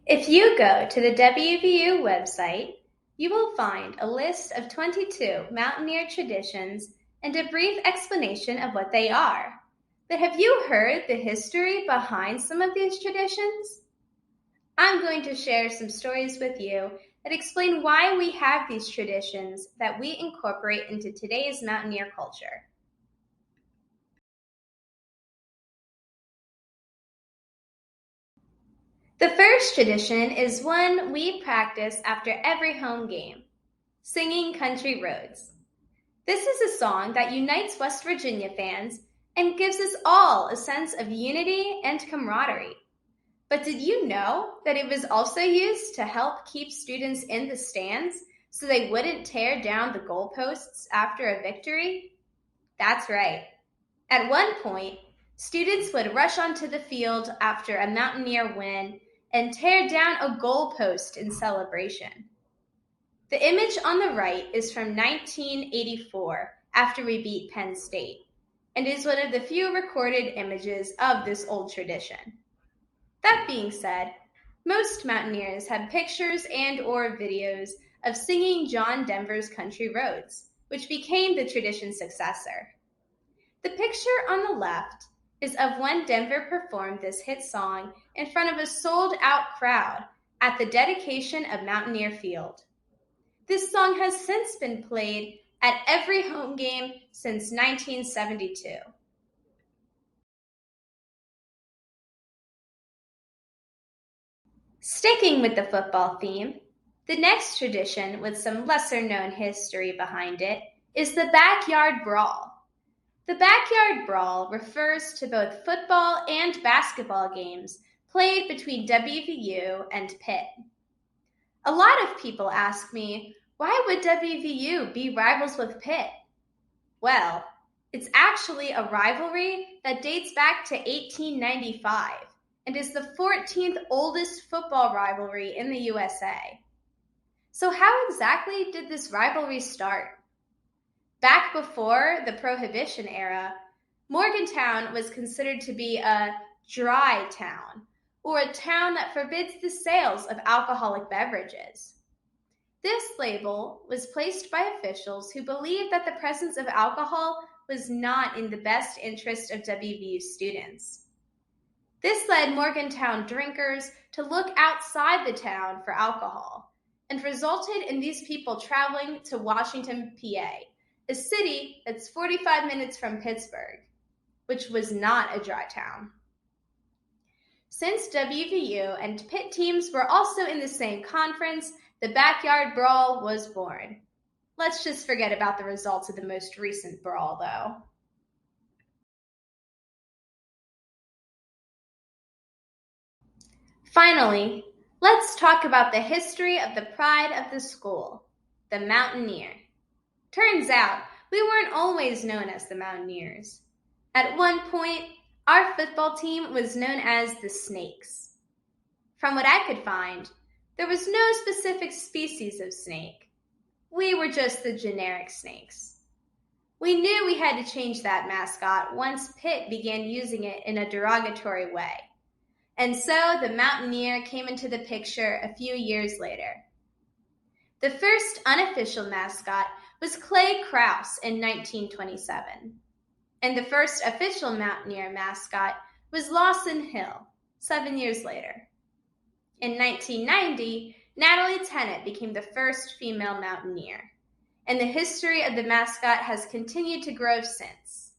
If you go to the WVU website, you will find a list of 22 Mountaineer traditions and a brief explanation of what they are. But have you heard the history behind some of these traditions? I'm going to share some stories with you that explain why we have these traditions that we incorporate into today's Mountaineer culture. The first tradition is one we practice after every home game, singing Country Roads. This is a song that unites West Virginia fans and gives us all a sense of unity and camaraderie. But did you know that it was also used to help keep students in the stands so they wouldn't tear down the goalposts after a victory? That's right. At one point, students would rush onto the field after a Mountaineer win and tear down a goalpost in celebration. The image on the right is from 1984 after we beat Penn State and is one of the few recorded images of this old tradition. That being said, most Mountaineers have pictures and or videos of singing John Denver's Country Roads, which became the tradition's successor. The picture on the left is of when Denver performed this hit song in front of a sold-out crowd at the dedication of Mountaineer Field. This song has since been played at every home game since 1972. Sticking with the football theme, the next tradition with some lesser-known history behind it is the Backyard Brawl. The Backyard Brawl refers to both football and basketball games played between WVU and Pitt. A lot of people ask me, why would WVU be rivals with Pitt? Well, it's actually a rivalry that dates back to 1895 and is the 14th oldest football rivalry in the USA. So how exactly did this rivalry start? Back before the Prohibition era, Morgantown was considered to be a dry town, or a town that forbids the sales of alcoholic beverages. This label was placed by officials who believed that the presence of alcohol was not in the best interest of WVU students. This led Morgantown drinkers to look outside the town for alcohol, and resulted in these people traveling to Washington, PA, a city that's 45 minutes from Pittsburgh, which was not a dry town. Since WVU and Pitt teams were also in the same conference, the Backyard Brawl was born. Let's just forget about the results of the most recent brawl, though. Finally, let's talk about the history of the pride of the school, the Mountaineer. Turns out, we weren't always known as the Mountaineers. At one point, our football team was known as the Snakes. From what I could find, there was no specific species of snake. We were just the generic snakes. We knew we had to change that mascot once Pitt began using it in a derogatory way. And so the Mountaineer came into the picture a few years later. The first unofficial mascot was Clay Krause in 1927, and the first official Mountaineer mascot was Lawson Hill 7 years later. In 1990, Natalie Tennant became the first female Mountaineer, and the history of the mascot has continued to grow since.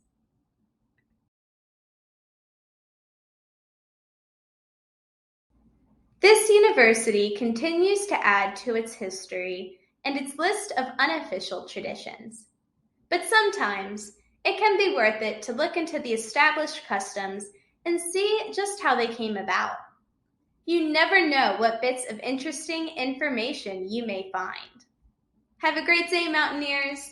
This university continues to add to its history and its list of unofficial traditions. But sometimes it can be worth it to look into the established customs and see just how they came about. You never know what bits of interesting information you may find. Have a great day, Mountaineers!